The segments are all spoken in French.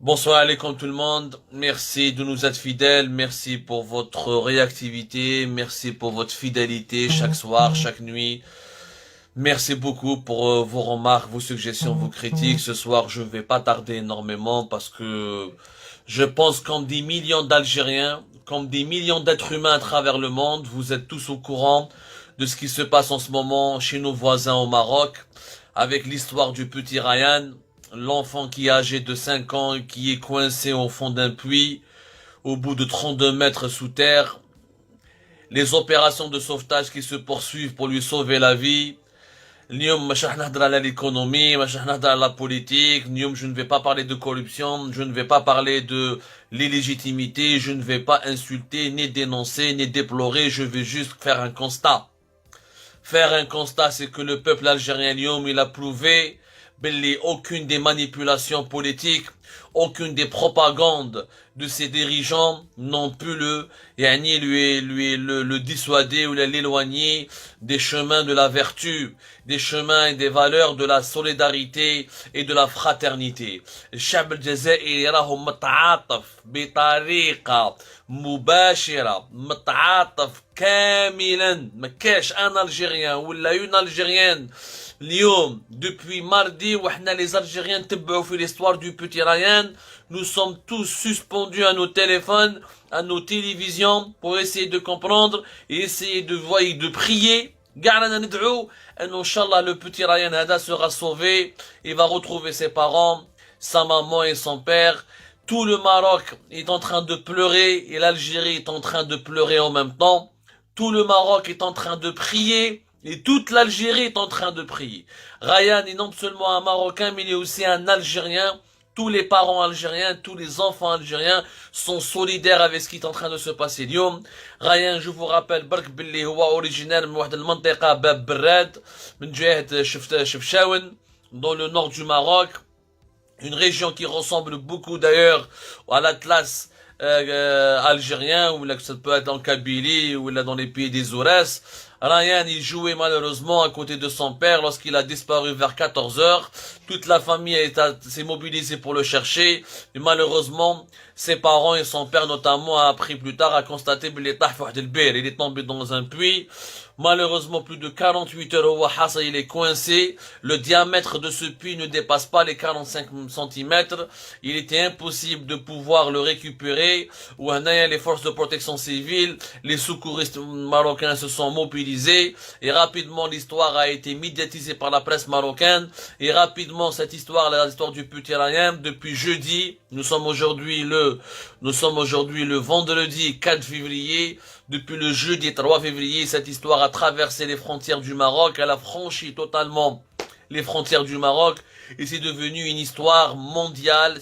Bonsoir alaikum tout le monde, merci de nous être fidèles, merci pour votre réactivité, merci pour votre fidélité chaque soir, chaque nuit. Merci beaucoup pour vos remarques, vos suggestions, vos critiques. Ce soir, je ne vais pas tarder énormément parce que je pense comme des millions d'Algériens, comme des millions d'êtres humains à travers le monde, vous êtes tous au courant de ce qui se passe en ce moment chez nos voisins au Maroc, avec l'histoire du petit Ryan, l'enfant qui est âgé de 5 ans et qui est coincé au fond d'un puits, au bout de 32 mètres sous terre, les opérations de sauvetage qui se poursuivent pour lui sauver la vie. اليوم مش رح نهضر على l'économie, مش رح نهضر على la politique, اليوم je ne vais pas parler de corruption, je ne vais pas parler de l'illégitimité, je ne vais pas insulter, ni dénoncer, ni déplorer, je vais juste faire un constat. Faire un constat, c'est que le peuple algérien, اليوم, il a prouvé aucune des manipulations politiques, aucune des propagandes de ses dirigeants n'ont pu le dissuader ou l'éloigner des chemins de la vertu, des chemins et des valeurs de la solidarité et de la fraternité. الشعب الجزائري راهو متعاطف بطريقة مباشرة، متعاطف كاملا. ما كاش ان الجيريان ولا اون الجيريان اليوم depuis mardi وحنا les Algériens تبعوا في l'histoire du petit Ryan. Nous sommes tous suspendus à nos téléphones, à nos télévisions pour essayer de comprendre et essayer de voir et de prier. قاعدنا ندعو ان inchallah le petit Ryan Hada sera sauvé, il va retrouver ses parents, sa maman et son père. Tout le Maroc est en train de pleurer et l'Algérie est en train de pleurer en même temps. Tout le Maroc est en train de prier et toute l'Algérie est en train de prier. Ryan est non seulement un Marocain, mais il est aussi un Algérien. Tous les parents algériens, tous les enfants algériens sont solidaires avec ce qui est en train de se passer. اليوم Ryan, je vous rappelle برك باللي هو originaire من واحد المنطقة باب براد من جهة شفشاون dans le nord du Maroc. Une région qui ressemble beaucoup d'ailleurs à l'Atlas algérien, ou là que ça peut être en Kabylie, ou là dans les pays des Aurès. Ryan, il jouait malheureusement à côté de son père lorsqu'il a disparu vers 14 heures. Toute la famille s'est mobilisée pour le chercher. Et malheureusement, ses parents et son père notamment a appris plus tard, à constater qu'il est tombé dans un puits. Malheureusement, plus de 48 heures au Wahassa, il est coincé. Le diamètre de ce puits ne dépasse pas les 45 cm. Il était impossible de pouvoir le récupérer. Les forces de protection civile, les secouristes marocains se sont mobilisés. Et rapidement, l'histoire a été médiatisée par la presse marocaine. Et rapidement, cette histoire, l'histoire du petit Ryan, depuis jeudi, nous sommes aujourd'hui le vendredi 4 février. Depuis le jeudi 3 février, cette histoire a traversé les frontières du Maroc, elle a franchi totalement les frontières du Maroc, et c'est devenu une histoire mondiale,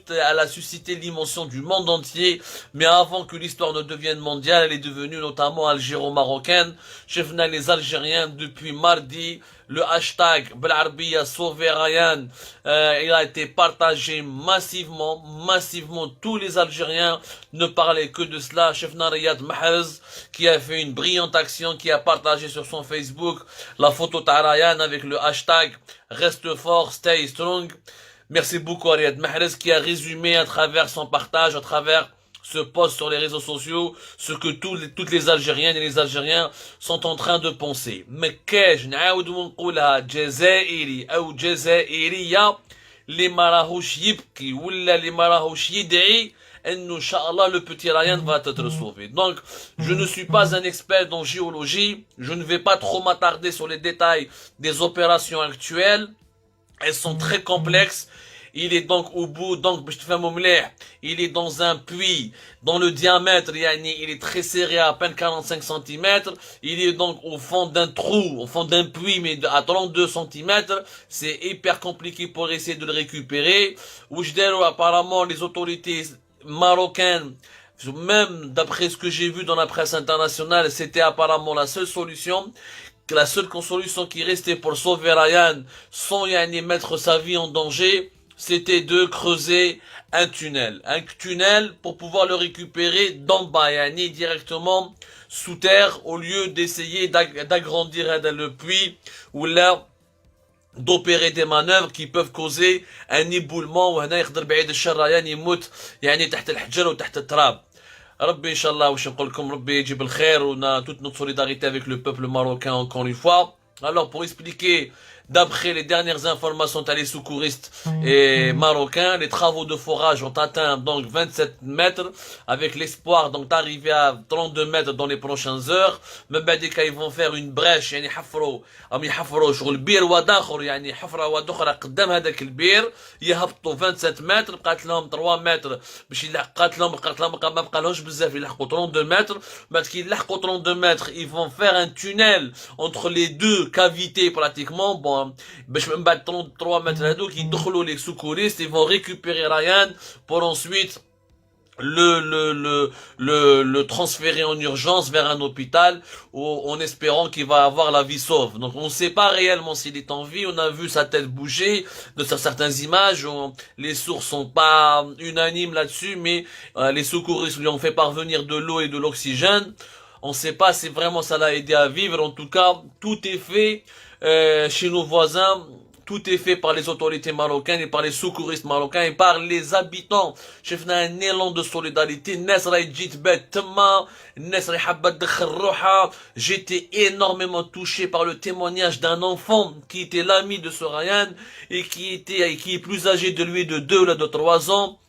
elle a suscité l'émotion du monde entier, mais avant que l'histoire ne devienne mondiale, elle est devenue notamment algéro-marocaine. Chefna les Algériens depuis mardi, le hashtag Belarbiya Sauver Ryan, il a été partagé massivement, tous les Algériens ne parlaient que de cela. Chefna Riyad Mahrez, qui a fait une brillante action, qui a partagé sur son Facebook la photo de Ryan avec le hashtag Reste fort, stay strong. Merci beaucoup à Riyad Mahrez qui a résumé à travers son partage, à travers ce post sur les réseaux sociaux, ce que toutes les Algériennes et les Algériens sont en train de penser. Mais كاش نعاود ونقولها جزائري أو جزائرية اللي ما راهوش يبكي ولا اللي ما راهوش يدعي إنه إن شاء الله le petit Ryan va être sauvé. Donc, je ne suis pas un expert dans géologie, je ne vais pas trop m'attarder sur les détails des opérations actuelles. Elles sont très complexes. Il est donc au bout, il est dans un puits, dont le diamètre, il est très serré, à peine 45 cm. Il est donc au fond d'un trou, au fond d'un puits, mais à 32 cm. C'est hyper compliqué pour essayer de le récupérer. Apparemment, les autorités marocaines, même d'après ce que j'ai vu dans la presse internationale, c'était apparemment la seule solution. La seule solution qui restait pour sauver Ryan sans mettre sa vie en danger, c'était de creuser un tunnel pour pouvoir le récupérer d'en bas, directement sous terre, au lieu d'essayer d'agrandir le puits, ou là, d'opérer des manœuvres qui peuvent causer un éboulement وهنا يقدر بعيد الشر ريان يموت يعني تحت الحجر وتحت التراب. ربي ان شاء الله واش نقول لكم ربي يجيب الخير ونا toute notre solidarité avec le peuple marocain encore une fois. Alors pour expliquer d'après les dernières informations à les secouristes et marocains, les travaux de forage ont atteint donc 27 mètres avec l'espoir donc d'arriver à 32 mètres dans les prochaines heures. من بعد ils vont faire une brèche يعني يحفروا شغل بير واد اخر يعني حفره واد اخرى قدام هذاك البير يهبطوا 27 متر بقات لهم 3 متر باش يلحق بقات لهم ما بقالهمش بزاف يلحقوا 32 متر بعد كي يلحقوا 32 متر ils vont faire un tunnel entre les deux cavités pratiquement bon باش من بعد 33 متر هذوك يدخلوا les secouristes ils vont récupérer Ryan pour ensuite le transférer en urgence vers un hôpital en espérant qu'il va avoir la vie sauve. Donc on ne sait pas réellement s'il est en vie, on a vu sa tête bouger de certaines images, les sources sont pas unanimes là-dessus, mais les secouristes lui ont fait parvenir de l'eau et de l'oxygène. On ne sait pas si vraiment ça l'a aidé à vivre, en tout cas tout est fait chez nos voisins. Tout est fait par les autorités marocaines et par les secouristes marocains et par les habitants. شفنا un élan de solidarité. الناس راهي تجي تبات تما، الناس راهي حابة تدخل روحها. J'étais énormément touché par le témoignage d'un enfant qui était l'ami de ce Ryan et qui est plus âgé de lui de 2 ou de 3 ans.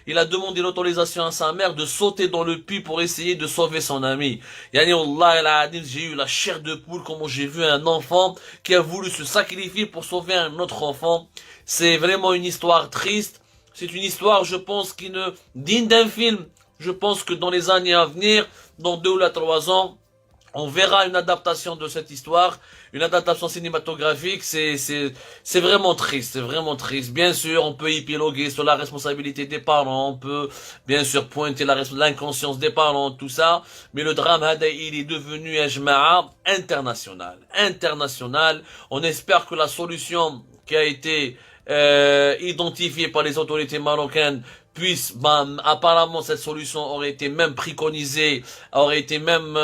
Il a demandé l'autorisation à sa mère de sauter dans le puits pour essayer de sauver son ami. Yani Allah, j'ai eu la chair de poule comment j'ai vu un enfant qui a voulu se sacrifier pour sauver un autre enfant. C'est vraiment une histoire triste. C'est une histoire, je pense, qui ne digne d'un film. Je pense que dans les années à venir, dans 2 ou 3 ans, on verra une adaptation de cette histoire, une adaptation cinématographique, c'est vraiment triste, c'est vraiment triste. Bien sûr, on peut épiloguer sur la responsabilité des parents, on peut bien sûr pointer l'inconscience des parents, tout ça, mais le drame, il est devenu un jma'a international. International. On espère que la solution qui a été identifiée par les autorités marocaines puisse, apparemment cette solution aurait été même préconisée, aurait été même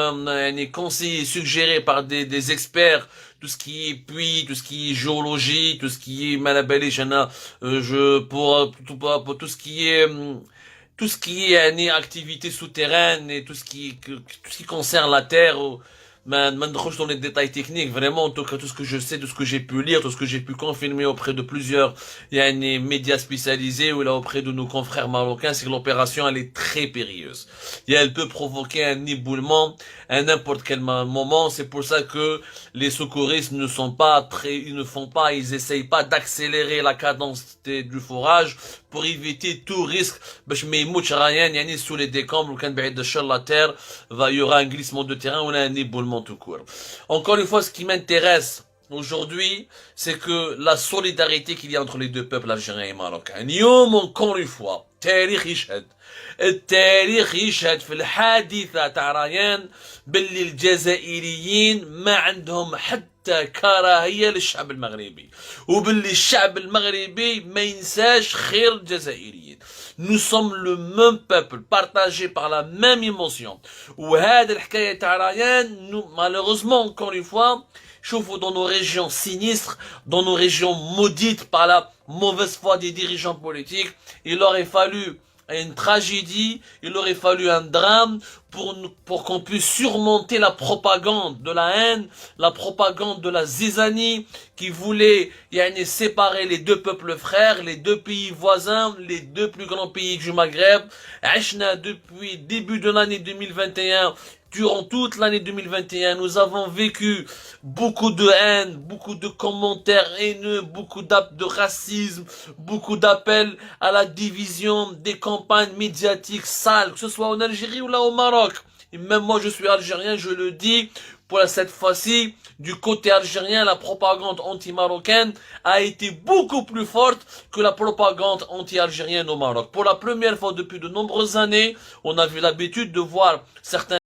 conseillée, suggérée par des experts, tout ce qui est puits, tout ce qui est géologie, tout ce qui est pour tout ce qui est activité souterraine et tout ce qui concerne la terre. Maintenant, dans les détails techniques, vraiment, en tout cas, tout ce que je sais, tout ce que j'ai pu lire, tout ce que j'ai pu confirmer auprès de plusieurs médias spécialisés ou là auprès de nos confrères marocains, c'est que l'opération, elle est très périlleuse. Et elle peut provoquer un éboulement à n'importe quel moment. C'est pour ça que les secouristes ils essayent pas d'accélérer la cadence du forage pour éviter tout risque. Sous les décombres, la terre, il y aura un glissement de terrain ou un éboulement tout court. Encore une fois, ce qui m'intéresse aujourd'hui, c'est que la solidarité qu'il y a entre les deux peuples algériens et marocains. Encore une fois, التاريخ يشهد في الحادثة تاع ريان باللي الجزائريين ما عندهم حتى كراهية للشعب المغربي وباللي الشعب المغربي ما ينساش خير الجزائريين. Nous sommes le même peuple partagé par la même émotion. وهذا الحكاية تاع ريان malheureusement encore une fois شوفوا dans nos régions sinistres, dans nos régions maudites par la mauvaise foi des dirigeants politiques, il aurait fallu une tragédie, il aurait fallu un drame pour qu'on puisse surmonter la propagande de la haine, la propagande de la zizanie qui voulait séparer les deux peuples frères, les deux pays voisins, les deux plus grands pays du Maghreb. Aïchna depuis début de l'année 2021, durant toute l'année 2021, nous avons vécu beaucoup de haine, beaucoup de commentaires haineux, beaucoup d'actes de racisme, beaucoup d'appels à la division, des campagnes médiatiques sales, que ce soit en Algérie ou là au Maroc. Et même moi, je suis algérien, je le dis, pour cette fois-ci, du côté algérien, la propagande anti-marocaine a été beaucoup plus forte que la propagande anti-algérienne au Maroc. Pour la première fois depuis de nombreuses années, on a vu l'habitude de voir certains